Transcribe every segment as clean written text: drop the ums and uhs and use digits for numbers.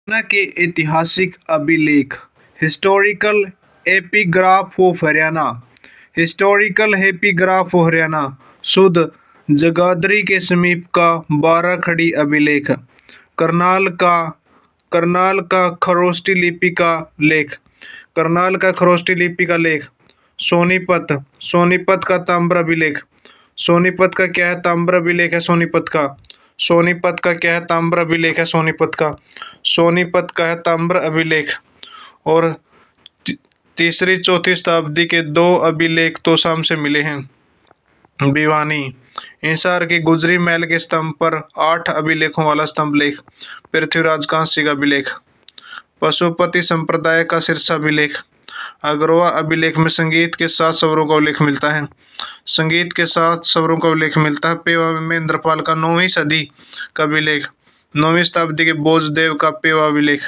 हरियाणा के ऐतिहासिक अभिलेख। Historical epigraph of Haryana. Historical epigraph of Haryana. शुद्ध जगाधरी के समीप का 12 खड़ी अभिलेख। करनाल का खरोष्टी लिपि का लेख। करनाल का खरोष्टी लिपि का लेख। सोनीपत का ताम्र अभिलेख। सोनीपत का क्या है? ताम्र अभिलेख है सोनीपत का। सोनीपत का क्या है? ताम्र अभिलेख है सोनीपत का। सोनीपत का है ताम्र अभिलेख। और तीसरी चौथी शताब्दी के 2 अभिलेख तो शाम से मिले हैं। भिवानी हिसार की गुजरी महल के स्तंभ पर 8 अभिलेखों वाला स्तंभ लेख। पृथ्वीराज कांस्य का अभिलेख। पशुपति संप्रदाय का शीर्षाभिलेख। अग्रवा अभिलेख में संगीत के 7 स्वरों का उल्लेख मिलता है। संगीत के 7 स्वरों का उल्लेख मिलता है। पेवा में इंद्रपाल का 9वीं सदी का अभिलेख। 9वीं शताब्दी के बोझदेव का पेवा अभिलेख।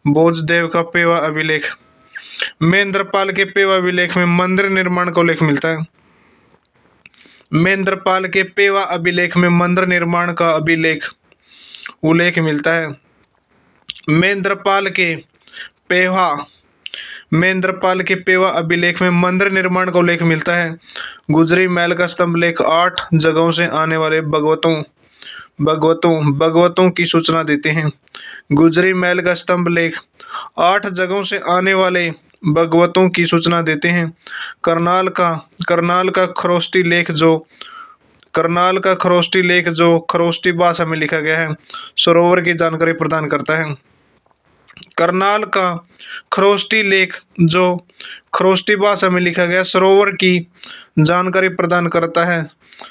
बोझदेव का पेवा अभिलेख। महेंद्रपाल के पेवा अभिलेख में मंदिर निर्माण का उल्लेख मिलता है। महेंद्रपाल के पेवा अभिलेख में मंदिर निर्माण का उल्लेख मिलता है। महेंद्रपाल के पेवा अभिलेख में मंदिर निर्माण का उल्लेख मिलता है। गुजरी महल का स्तंभ लेख 8 जगहों से आने वाले भगवतों की सूचना देते हैं। गुजरी महल का स्तंभ लेख 8 जगहों से आने वाले भगवतों की सूचना देते हैं। करनाल का खरोष्टी लेख जो खरोष्टी भाषा में लिखा गया है, सरोवर की जानकारी प्रदान करता है। करनाल का खरोष्टी लेख जो खरोष्टी भाषा में लिखा गया सरोवर की जानकारी प्रदान करता है।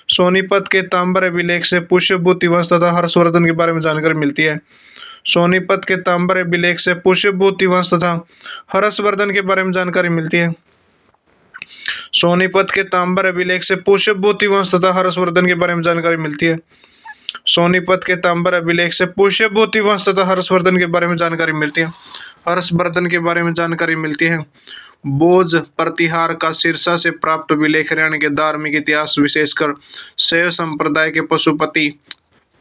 सोनीपत के ताम्र अभिलेख से पुष्यभूति वंश तथा हर्षवर्धन के बारे में जानकारी मिलती है। सोनीपत के ताम्र अभिलेख से पुष्यभूति वंश तथा हर्षवर्धन के बारे में जानकारी मिलती है। सोनीपत के ताम्र अभिलेख से पुष्यभूति वंश तथा हर्षवर्धन के बारे में जानकारी मिलती है। सोनीपत के ताम्र अभिलेख से पुष्यभूति वंश तथा हर्षवर्धन के बारे में जानकारी मिलती है। हर्षवर्धन के बारे में जानकारी मिलती है। बोझ प्रतिहार का सिरसा से प्राप्त अभिलेख हरियाणा के धार्मिक इतिहास विशेषकर शैव संप्रदाय के पशुपति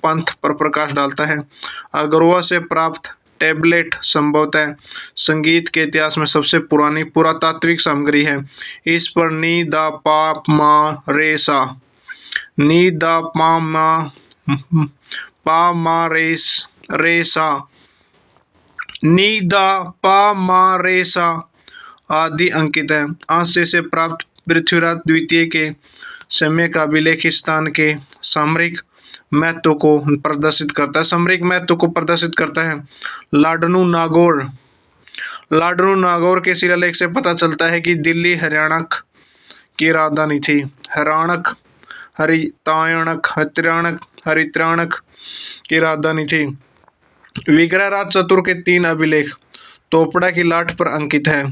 पंथ पर प्रकाश डालता है। अग्रवा से प्राप्त टैबलेट संभवतः संगीत के इतिहास में सबसे पुरानी पुरातात्विक सामग्री है। इस पर नी दा पा मा रे सा आदि अंकित है। आंस्य से प्राप्त पृथ्वीराज द्वितीय के समय का अभिलेख स्थान के सामरिक महत्व को प्रदर्शित करता है। लाडनू नागौर के शिलालेख से पता चलता है कि दिल्ली हरियाणक की राजधानी थी। हरित्राणक की राजधानी थी। विग्रहराज चतुर के 3 अभिलेख तोपड़ा की लाठ पर अंकित है।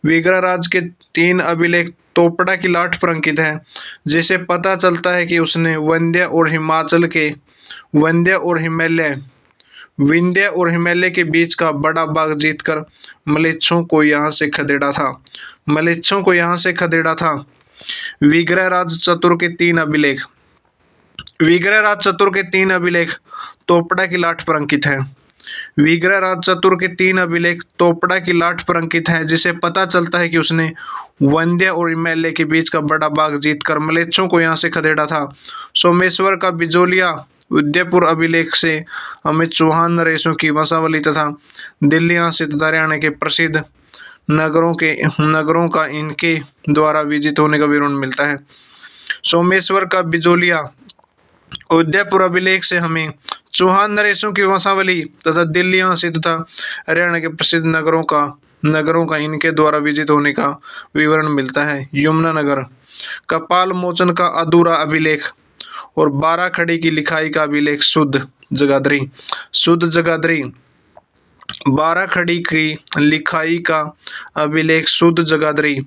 विग्रहराज के 3 अभिलेख तोपड़ा की लाठ पर अंकित है, जिसे पता चलता है कि उसने विंध्य और हिमालय के बीच का बड़ा भाग जीतकर मलेच्छों को यहाँ से खदेड़ा था। विग्रहराज चतुर के 3 अभिलेख तोपड़ा की लाठ पर अंकित है। विग्रहराज चतुर के 3 अभिलेख तोपड़ा की लाठ पर अंकित है, जिसे पता चलता है कि उसने विंध्य और हिमालय के बीच का बड़ा भाग जीतकर मलेच्छों को यहाँ से खदेड़ा था। सोमेश्वर का बिजोलिया उदयपुर अभिलेख से हमें चौहान नरेशों की वंशावली तथा दिल्ली स्थित हरियाणा के प्रसिद्ध नगरों का इनके द्वारा विजित होने का विवरण मिलता है। सोमेश्वर का बिजोलिया उदयपुर अभिलेख से हमें चौहान नरेशों की वंशावली तथा दिल्ली स्थित तथा हरियाणा के प्रसिद्ध नगरों का इनके द्वारा विजित होने का विवरण मिलता है। यमुनानगर कपाल मोचन का अधूरा अभिलेख और 12 खड़ी की लिखाई का अभिलेख शुद्ध जगाधरी 12 खड़ी की लिखाई का अभिलेख शुद्ध जगाधरी।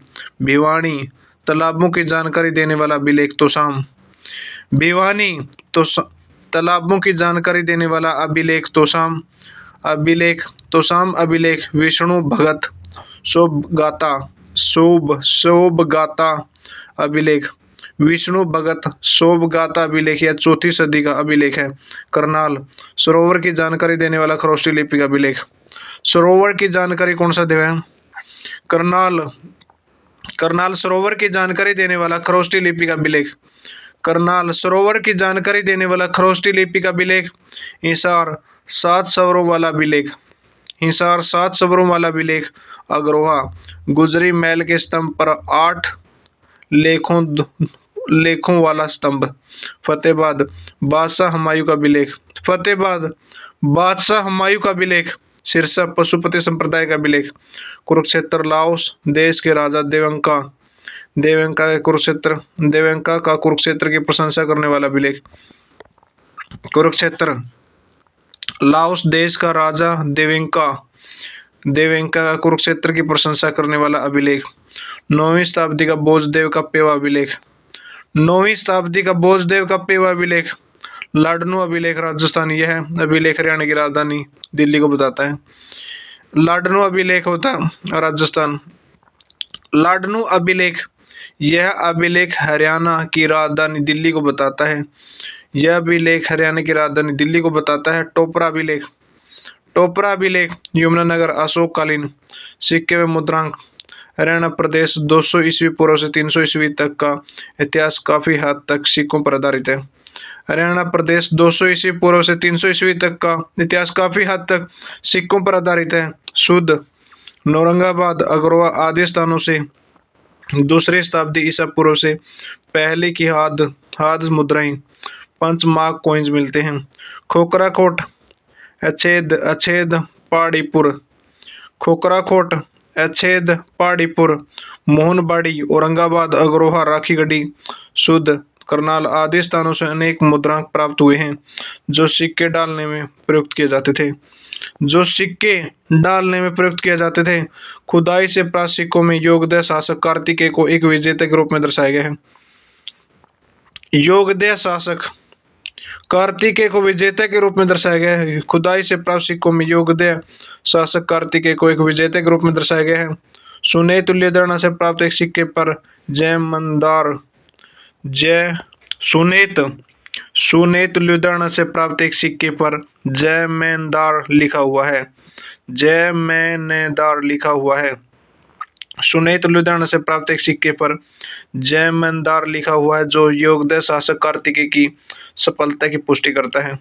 भिवानी तालाबों की जानकारी देने वाला अभिलेख तोशाम। तालाबों की जानकारी देने वाला अभिलेख तोशाम अभिलेख विष्णु भगत शोभगाता अभिलेख विष्णु भगत शोभगाथा अभिलेख या 4वीं सदी का अभिलेख है। करनाल सरोवर की जानकारी देने वाला खरोष्टी लिपि का अभिलेख। सरोवर की जानकारी कौन सा देव है? करनाल करनाल सरोवर की जानकारी देने वाला खरोष्टी लिपि का अभिलेख। करनाल सरोवर की जानकारी देने वाला खरोष्टी लिपि का अभिलेख। हिसार 7 स्वरों वाला अभिलेख। हिसार 7 स्वरों वाला अभिलेख। अग्रोहा गुजरी महल के स्तंभ पर 8 लेखों वाला स्तंभ। फतेहाबाद बादशाह हुमायूं का अभिलेख। फतेहाबाद बादशाह हुमायूं का अभिलेख। सिरसा पशुपति संप्रदाय का अभिलेख। कुरुक्षेत्र लाओस देश के राजा देवंका का कुरुक्षेत्र की प्रशंसा करने वाला अभिलेख। कुरुक्षेत्र लाओस देश का राजा देवंका का कुरुक्षेत्र की प्रशंसा करने वाला अभिलेख। 9वीं शताब्दी का बोझदेव का पेवा अभिलेख। 9वीं शताब्दी का बोझदेव का पेवा अभिलेख। लाडनू अभिलेख राजस्थान। यह अभिलेख हरियाणा की राजधानी दिल्ली को बताता है। लाडनू अभिलेख होता है राजस्थान। लाडनू अभिलेख यह अभिलेख हरियाणा की राजधानी दिल्ली को बताता है। यह अभिलेख हरियाणा की राजधानी दिल्ली को बताता है। टोपरा अभिलेख। टोपरा अभिलेख यमुनानगर अशोककालीन सिक्के व मुद्रांक। हरियाणा प्रदेश 200 ईस्वी पूर्व से 300 ईस्वी तक का इतिहास काफी हद तक सिक्कों पर आधारित है। हरियाणा प्रदेश 200 ईस्वी पूर्व से 300 ईस्वी तक का इतिहास काफी हद तक सिक्कों पर आधारित है। शुद्ध नौरंगाबाद अग्रवा आदि स्थानों से 2री शताब्दी ईसा पूर्व से पहले की हाद मुद्राएं पंचमार्क कॉइन्स मिलते हैं। खोकराकोट अच्छेद पहाड़ीपुर। खोकराकोट अच्छेद पहाड़ीपुर मोहनबाड़ी औरंगाबाद अग्रोहा राखीगढ़ी शुद्ध करनाल आदि स्थानों से अनेक मुद्रांक प्राप्त हुए हैं जो सिक्के डालने में प्रयुक्त किए जाते थे। खुदाई से प्राप्त सिक्कों में योगदेय शासक कार्तिकेय को एक विजेता के रूप में दर्शाया गया है। योगदेय शासक कार्तिकेय को विजेता के रूप में दर्शाया गया है। खुदाई से प्राप्त सिक्कों में योगदेय शासक कार्तिकेय को एक विजेता के रूप में दर्शाया गया है। सुने तुल्यधारणा से प्राप्त एक सिक्के पर सुनेत तुल्यधारणा से प्राप्त एक सिक्के पर जयमेनदार लिखा हुआ है। जयमेनदार लिखा हुआ है। सुनेत तुल्यधारणा से प्राप्त एक सिक्के पर जयमेनदार लिखा हुआ है जो योगदेय शासक कार्तिकेय की सफलता की पुष्टि करता है।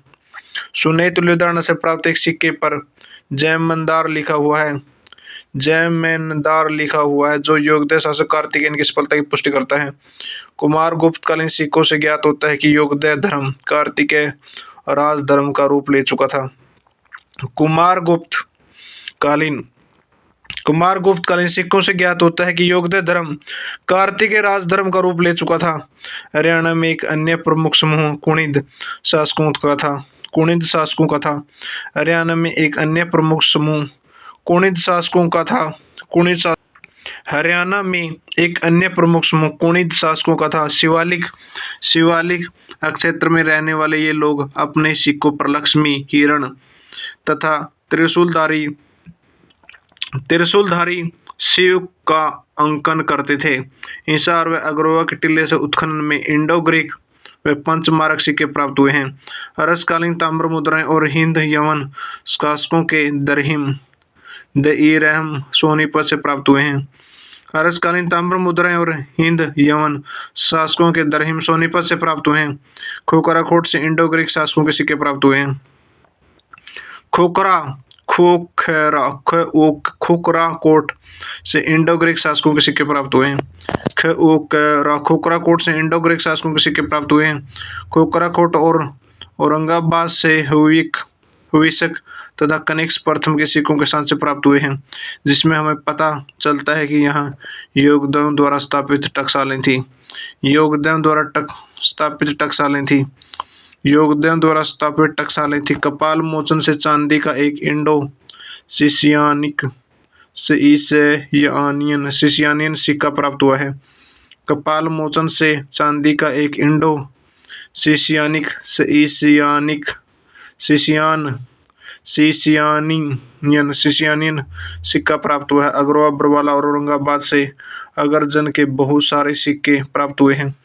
सुनेत तुल्यधारणा से प्राप्त एक सिक्के पर जयमेनदार लिखा हुआ है। जयमेनदार लिखा हुआ है जो योगदेय शासक कार्तिकेय की सफलता की पुष्टि करता है। कुमार गुप्तकालीन सिक्कों से ज्ञात होता है कि योगदेय धर्म कार्तिकेय राजधर्म का रूप ले चुका था। कुमार गुप्तकालीन सिक्कों से ज्ञात होता है कि योगदेय धर्म कार्तिकेय राजधर्म का रूप ले चुका था। हरियाणा में एक अन्य प्रमुख समूह कुणिद शासकों का था। हरियाणा में एक अन्य प्रमुख समूह कुणिद शासकों का था। हरियाणा में एक अन्य प्रमुख समूह कुणिद शासकों का था। शिवालिक क्षेत्र में रहने वाले ये लोग अपने सिक्कों पर लक्ष्मी, हिरण तथा त्रिशूलधारी शिव का अंकन करते थे। हिसार व अग्रोहा के टिल्ले से उत्खनन में इंडो ग्रीक व पंचमार्क सिक्के प्राप्त हुए हैं। अरसकालीन ताम्र मुद्राएं और हिंद यवन शासकों के दरहिम सोनीपत से प्राप्त हुए हैं। अरसकालीन ताम्र मुद्राएं और हिंद यवन शासकों के दरहिम सोनीपत से प्राप्त हुए हैं। खोखराकोट से इंडो ग्रीक शासकों के सिक्के प्राप्त हुए हैं। खोखराकोट से इंडो ग्रीक शासकों के सिक्के प्राप्त हुए हैं। खोखराकोट से इंडो ग्रीक शासकों के सिक्के प्राप्त हुए हैं। खोखराकोट और औरंगाबाद से हुविसक तथा कनिष्क प्रथम के सिक्कों के साथ से प्राप्त हुए हैं, जिसमें हमें पता चलता है कि यहाँ योगदेव द्वारा स्थापित टकसालें थी। योगदेव द्वारा स्थापित टकसालें थी। कपाल मोचन से चांदी का एक इंडो सिसियानियन सिक्का प्राप्त हुआ है। कपाल मोचन से चांदी का एक इंडो सिसियानियन सिक्का प्राप्त हुआ है। अग्रवा, बरवाला और औरंगाबाद से अगरजन के बहुत सारे सिक्के प्राप्त हुए हैं।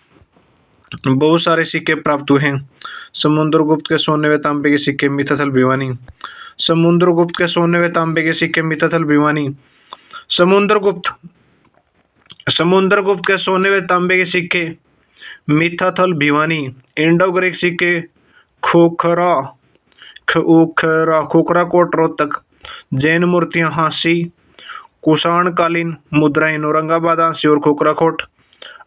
बहुत सारे सिक्के प्राप्त हुए हैं। समुद्रगुप्त के सोने व तांबे के सिक्के मिथाथल भिवानी। समुद्रगुप्त के सोने व तांबे के सिक्के मिथाथल भिवानी। समुद्रगुप्त समुद्रगुप्त के सोने व तांबे के सिक्के मिथाथल भिवानी। इंडो ग्रीक सिक्के खोखरा खोखरा कोट रोहतक। जैन मूर्तियां हांसी। कुषाण कालीन मुद्राएं औरंगाबाद हांसी और खोखरा कोट।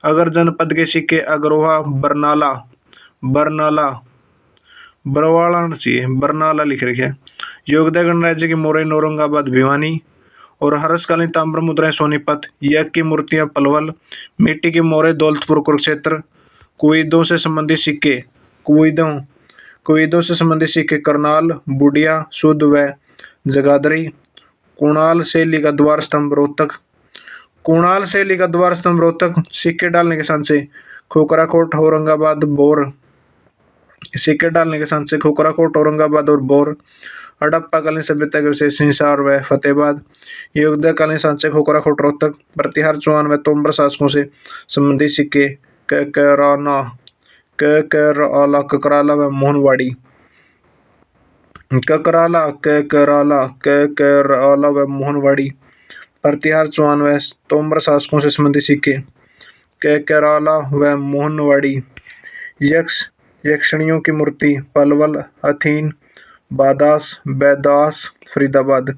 अगर जनपद के सिक्के अग्रोहा बरनाला बरनाला बरवाड़ा चाहिए बरनाला लिख रखे। योगदा गणराज्य की मोरई औरंगाबाद भिवानी। और हर्षकालीन ताम्र मुद्राएं सोनीपत। यज्ञ की मूर्तियां पलवल। मिट्टी की मोहरें दौलतपुर कुरुक्षेत्र। कुईदों से संबंधित सिक्के कुईदों से संबंधित सिक्के करनाल बुढ़िया शुद्ध व जगाधरी। कुणाल शैली का द्वार स्तंभ रोहतक। कुणाल शैली का द्वार स्तंभ रोहतक। सिक्के डालने के स्थान से खोखरा कोट औरंगाबाद बोर। सिक्के डालने के स्थान से खोखरा कोट औरंगाबाद और बोर। हड़प्पा कालीन सभ्यता के विशेष हिसार व फतेहाबाद। योगदा कालीन स्थान से खोखरा कोट रोहतक। प्रतिहार चौहान व तोमर शासकों से संबंधित सिक्के ककराला व मोहनवाड़ी। ककराला व मोहनवाड़ी। प्रतिहार चौहान व तोमर शासकों से संबंधित सिक्के ककराला व मोहनवाड़ी। यक्षिणियों की मूर्ति पलवल हथीन बैदास फरीदाबाद।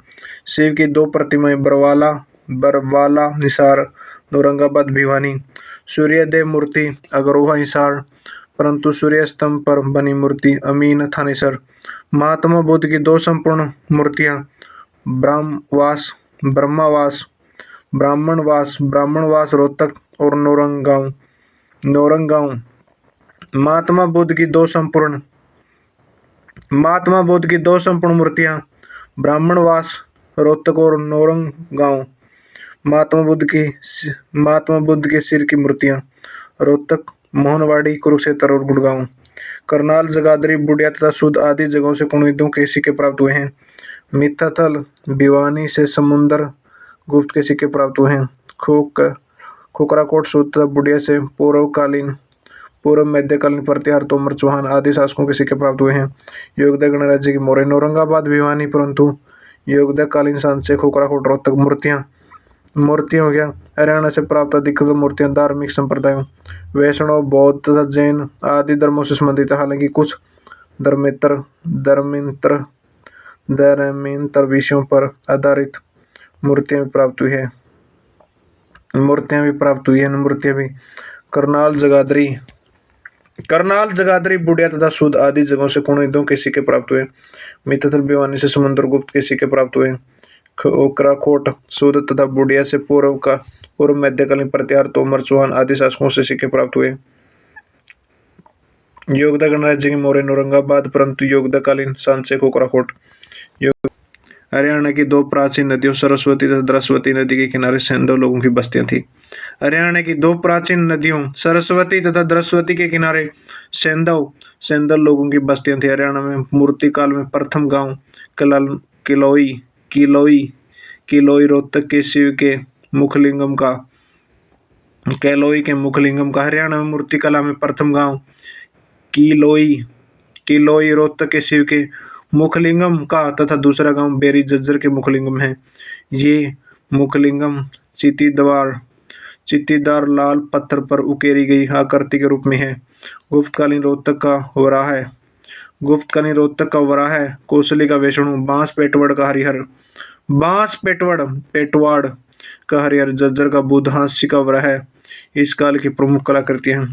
शिव की 2 प्रतिमाएं बरवाला हिसार औरंगाबाद भिवानी। सूर्यदेव मूर्ति अग्रोहा हिसार। परंतु सूर्य स्तंभ पर बनी मूर्ति अमीन थानेसर। महात्मा बुद्ध की 2 संपूर्ण मूर्तियां ब्राह्मणवास रोहतक और नौरंगांव। महात्मा बुद्ध की दो संपूर्ण मूर्तियां ब्राह्मणवास रोहतक और नौरंगांव। महात्मा बुद्ध के सिर की मूर्तियां रोहतक मोहनवाड़ी कुरुक्षेत्र और गुड़गांव। करनाल जगाधरी बुढ़िया तथा सुध आदि जगहों से कुणिदों के सिक्के प्राप्त हुए हैं। मिथाथल भिवानी से समुद्र गुप्त के सिक्के प्राप्त हुए हैं। खोखरा कोट सुध तथा बुढ़िया से पूर्व मध्यकालीन प्रतिहार तोमर चौहान आदि शासकों के सिक्के प्राप्त हुए हैं। योगदा गणराज्य की मोरई औरंगाबाद भिवानी। परंतु योगदा कालीन शासन से खोखरा कोट रोहतक। मूर्तियां हो गया। हरियाणा से प्राप्त अधिकतर मूर्तियां धार्मिक संप्रदायों वैष्णव बौद्ध तथा जैन आदि धर्मों से संबंधित है। हालांकि कुछ धर्मेंतर विषयों पर आधारित मूर्तियां भी प्राप्त हुई है। करनाल जगाधरी बुढ़िया तथा सुध आदि जगहों से कुणिदों के सिक्के प्राप्त हुए। मिथाथल भिवानी से समुद्रगुप्त के सिक्के प्राप्त हुए। खोखरा कोट सुध तथा बुढ़िया से पूर्व मध्यकालीन प्रतिहार तोमर चौहान आदि शासकों से सिक्के प्राप्त हुए। योगदा गणराज्य की मोरई औरंगाबाद। परंतु योगदा कालीन शासन से खोखरा कोट। हरियाणा की 2 प्राचीन नदियों सरस्वती तथा द्रस्वती नदी के किनारे सेंधव लोगों की बस्तियां थी। हरियाणा की 2 प्राचीन नदियों सरस्वती तथा द्रस्वती के किनारे सेंधव लोगों की बस्तियां थी। हरियाणा में मूर्ति काल में प्रथम गांव किलोई रोहतक के शिव के मुखलिंगम का हरियाणा में मूर्ति कला में प्रथम गांव किलोई रोहतक के शिव के मुखलिंगम का तथा दूसरा गांव बेरी जज्जर के मुखलिंगम है। ये मुखलिंगम चित्तीदार लाल पत्थर पर उकेरी गई आकृति के रूप में है। गुप्तकालीन रोहतक का वराह कौशली का वैष्णु पेटवाड़ का हरिहर जज्जर का बुद्ध हास्य का वराह इस काल की प्रमुख कलाकृतियां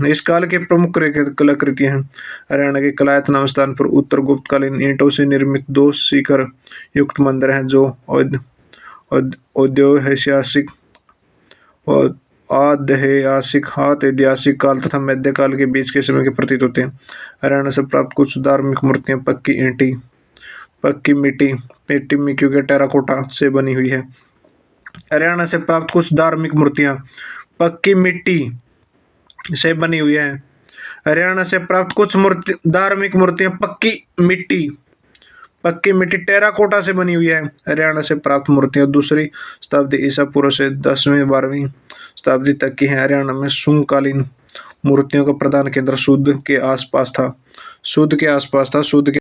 हैं। हरियाणा के कलायत नाम स्थान पर उत्तर गुप्तकालीन ईंटों से निर्मित 2 शिखर युक्त मंदिर हैं जो ऐतिहासिक काल तथा मध्यकाल के बीच के समय के प्रतीत होते हैं। हरियाणा से प्राप्त कुछ धार्मिक मूर्तियां पक्की मिट्टी में क्योंकि टेराकोटा से बनी हुई है। हरियाणा से प्राप्त कुछ धार्मिक मूर्तियां पक्की मिट्टी से बनी हुई है। हरियाणा से प्राप्त कुछ धार्मिक मूर्तियां पक्की मिट्टी टेराकोटा से बनी हुई है। हरियाणा से प्राप्त मूर्तियां 2री शताब्दी ईसा पूर्व से 10वीं 12वीं शताब्दी तक की हैं। हरियाणा में शुंगकालीन मूर्तियों का प्रधान केंद्र शुद्ध के आसपास था। शुद्ध के आसपास था। शुद्ध के